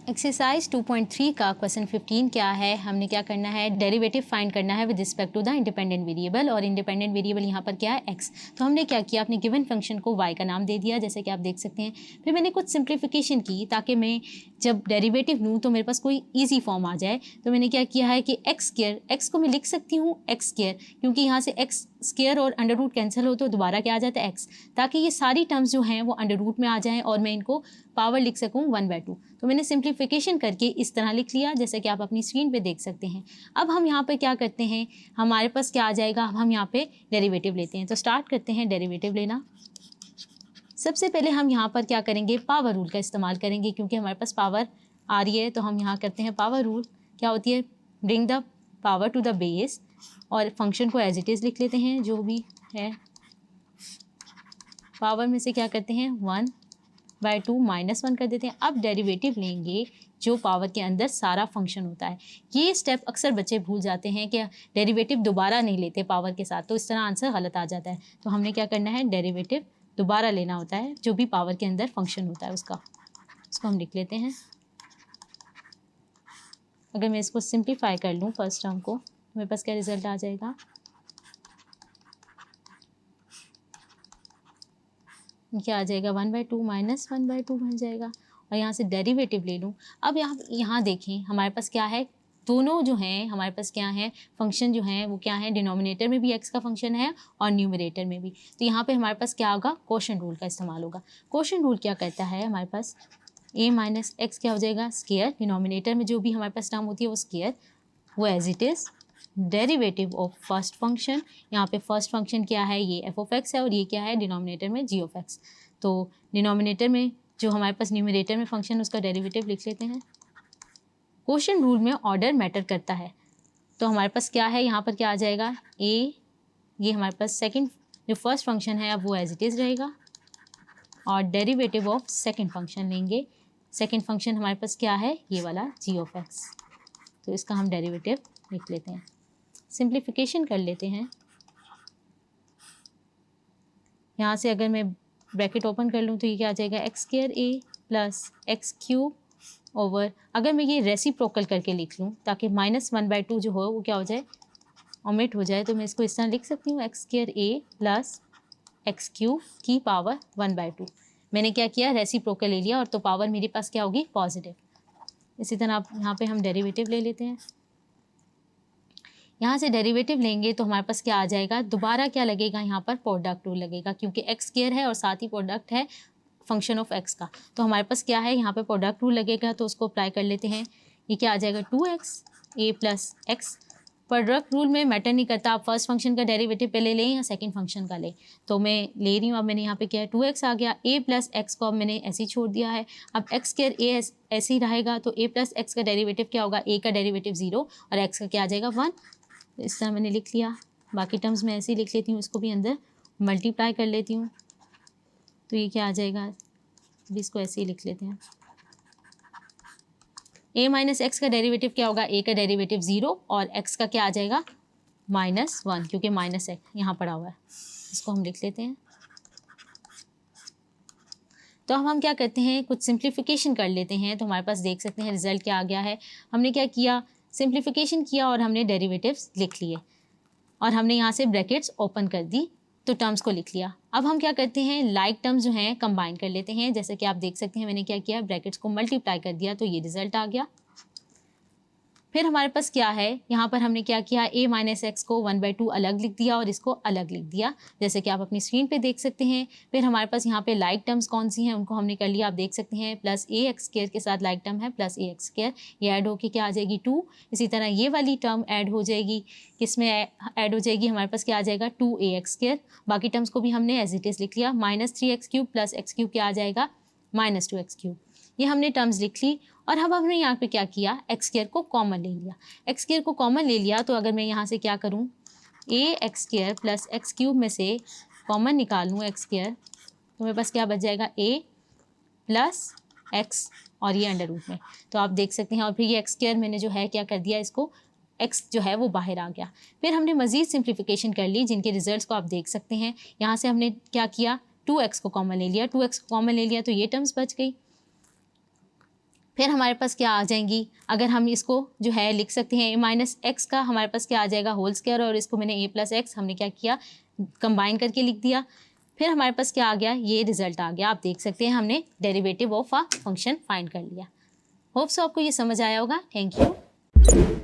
Exercise 2.3 का question 15 क्या है, हमने क्या करना है, डेरिवेटिव फाइंड करना है with respect to the independent variable, और इंडिपेंडेंट वेरिएबल यहाँ पर क्या है, x। तो हमने क्या किया, अपने गिवन फंक्शन को y का नाम दे दिया, जैसे कि आप देख सकते हैं। फिर मैंने कुछ सिंप्लीफिकेशन की ताकि मैं जब डेरिवेटिव लूँ तो मेरे पास कोई ईजी फॉर्म आ जाए। तो मैंने क्या किया है कि एक्स स्क्वायर, एक्स को मैं लिख सकती हूँ एक्स स्क्वायर, क्योंकि यहाँ से एक्स स्क्वायर और अंडर रूट कैंसिल हो तो दोबारा क्या आ जाता है एक्स, ताकि ये सारी टर्म्स जो हैं वो अंडर रूट में आ जाएँ और मैं इनको पावर लिख सकूँ 1/2। तो मैंने सिंप्लीफिकेशन करके इस तरह लिख लिया, जैसे कि आप अपनी स्क्रीन पे देख सकते हैं। अब हम यहाँ पे क्या करते हैं, हमारे पास क्या आ जाएगा, हम यहाँ पे डेरिवेटिव लेते हैं। तो स्टार्ट करते हैं डेरिवेटिव लेना। सबसे पहले हम यहाँ पर क्या करेंगे, पावर रूल का इस्तेमाल करेंगे, क्योंकि हमारे पास पावर आ रही है। तो हम यहाँ करते हैं पावर रूल, क्या होती है, bring the power to the base, और फंक्शन को एज इट इज़ लिख लेते हैं जो भी है। पावर में से क्या करते हैं 1/2 -1 कर देते हैं। अब डेरिवेटिव लेंगे जो पावर के अंदर सारा फंक्शन होता है। ये स्टेप अक्सर बच्चे भूल जाते हैं कि डेरिवेटिव दोबारा नहीं लेते पावर के साथ, तो इस तरह आंसर गलत आ जाता है। तो हमने क्या करना है, डेरिवेटिव दोबारा लेना होता है, जो भी पावर के अंदर फंक्शन होता है उसका। इसको हम लिख लेते हैं। अगर मैं इसको सिंप्लीफाई कर लूँ फर्स्ट टर्म को, तो मेरे पास क्या रिजल्ट आ जाएगा, क्या आ जाएगा 1/2 -1/2 बन जाएगा। और यहाँ से डेरिवेटिव ले लूँ। अब यहाँ देखें हमारे पास क्या है, दोनों जो हैं हमारे पास क्या है, फंक्शन जो हैं वो क्या है, डिनोमिनेटर में भी एक्स का फंक्शन है और न्यूमरेटर में भी। तो यहाँ पे हमारे पास क्या होगा, कोशन रूल का इस्तेमाल होगा। कोशन रूल क्या कहता है, हमारे पास a - x क्या हो जाएगा, स्केयर, डिनोमिनेटर में जो भी हमारे पास टर्म होती है वो स्केयर, वो as it is derivative of first function. यहाँ पे फर्स्ट फंक्शन क्या है, ये f(x) है, और ये क्या है, डिनोमिनेटर में g(x). तो डिनोमिनेटर में जो हमारे पास न्यूमरेटर में फंक्शन, उसका डेरिवेटिव लिख लेते हैं। क्वोशिएंट रूल में ऑर्डर मैटर करता है। तो हमारे पास क्या है, यहाँ पर क्या आ जाएगा, a, ये हमारे पास सेकंड जो फर्स्ट फंक्शन है अब वो एज इट इज़ रहेगा, और डेरिवेटिव ऑफ सेकंड फंक्शन लेंगे। सेकंड फंक्शन हमारे पास क्या है, ये वाला g(x). तो इसका हम डेरिवेटिव लिख लेते हैं। सिंप्लीफिकेशन कर लेते हैं। यहाँ से अगर मैं ब्रैकेट ओपन कर लूँ तो ये क्या आ जाएगा, x² + x³ ओवर, अगर मैं ये रेसिप्रोकल करके लिख लूँ ताकि -1/2 जो हो वो क्या हो जाए, ओमिट हो जाए, तो मैं इसको इस तरह लिख सकती हूँ, x² + x³ की पावर 1/2। मैंने क्या किया, रेसिप्रोकल ले लिया, और तो पावर मेरे पास क्या होगी, पॉजिटिव। इसी तरह आप यहाँ पे हम डेरिवेटिव ले लेते हैं। यहाँ से डेरिवेटिव लेंगे तो हमारे पास क्या आ जाएगा, दोबारा क्या लगेगा, यहाँ पर प्रोडक्ट रूल लगेगा, क्योंकि x² है और साथ ही प्रोडक्ट है फंक्शन ऑफ x का। तो हमारे पास क्या है, यहाँ पे प्रोडक्ट रूल लगेगा, तो उसको अप्लाई कर लेते हैं। ये क्या आ जाएगा, 2x a + x। Product rule में मैटर नहीं करता आप फर्स्ट फंक्शन का डेरिवेटिव पहले लें या सेकंड फंक्शन का लें। तो मैं ले रही हूँ, अब मैंने यहाँ पे क्या है, 2x आ गया, a + x को अब मैंने ऐसे ही छोड़ दिया है। अब x² a ऐसे ही रहेगा, तो a + x का डेरिवेटिव क्या होगा, a का डेरिवेटिव 0 और x का क्या आ जाएगा 1। इस तरह मैंने लिख लिया। बाकी टर्म्स में ऐसे ही लिख लेती हूँ, इसको भी अंदर मल्टीप्लाई कर लेती हूँ। तो ये क्या आ जाएगा, भी इसको ऐसे ही लिख लेते हैं। a - x का डेरिवेटिव क्या होगा, a का डेरिवेटिव 0 और x का क्या आ जाएगा -1, क्योंकि माइनस है यहाँ पड़ा हुआ है। इसको हम लिख लेते हैं। तो अब हम क्या करते हैं, कुछ सिंप्लीफिकेशन कर लेते हैं। तो हमारे पास देख सकते हैं रिजल्ट क्या आ गया है। हमने क्या किया, सिंप्लीफिकेशन किया और हमने डेरिवेटिव्स लिख लिए, और हमने यहाँ से ब्रैकेट्स ओपन कर दी, तो टर्म्स को लिख लिया। अब हम क्या करते हैं, लाइक टर्म्स जो हैं कंबाइन कर लेते हैं। जैसे कि आप देख सकते हैं मैंने क्या किया, ब्रैकेट्स को मल्टीप्लाई कर दिया, तो ये रिजल्ट आ गया। फिर हमारे पास क्या है, यहाँ पर हमने क्या किया, a - x को 1/2 अलग लिख दिया और इसको अलग लिख दिया, जैसे कि आप अपनी स्क्रीन पे देख सकते हैं। फिर हमारे पास यहाँ पे लाइक टर्म्स कौन सी हैं, उनको हमने कर लिया, आप देख सकते हैं, +ax² के साथ लाइक टर्म है +ax², ये ऐड होके क्या आ जाएगी 2। इसी तरह ये वाली टर्म ऐड हो जाएगी, किसमें ऐड हो जाएगी, हमारे पास क्या आ जाएगा 2ax²। बाकी टर्म्स को भी हमने एज इट इज़ लिख लिया, -3x³ + x³ क्या आ जाएगा -2x³। ये हमने टर्म्स लिख ली, और अब हमने यहाँ पे क्या किया, x² को कॉमन ले लिया। x² को कॉमन ले लिया, तो अगर मैं यहाँ से क्या करूँ, ax² + x³ में से कॉमन निकालूँ x², तो मेरे पास क्या बच जाएगा, a + x और ये अंडर रूट में। तो आप देख सकते हैं, और फिर ये x² मैंने जो है क्या कर दिया, इसको x जो है वो बाहर आ गया। फिर हमने मज़ीद सिंप्लीफिकेशन कर ली, जिनके रिजल्ट्स को आप देख सकते हैं। यहाँ से हमने क्या किया, 2x को कॉमन ले लिया, 2x को कॉमन ले लिया तो ये टर्म्स बच गई। फिर हमारे पास क्या आ जाएंगी, अगर हम इसको जो है लिख सकते हैं a माइनस एक्स का हमारे पास क्या आ जाएगा होल स्क्वायर, और इसको मैंने a प्लस एक्स हमने क्या किया कंबाइन करके लिख दिया। फिर हमारे पास क्या आ गया, ये रिजल्ट आ गया। आप देख सकते हैं हमने derivative of a function find कर लिया। होप सो आपको ये समझ आया होगा। Thank you.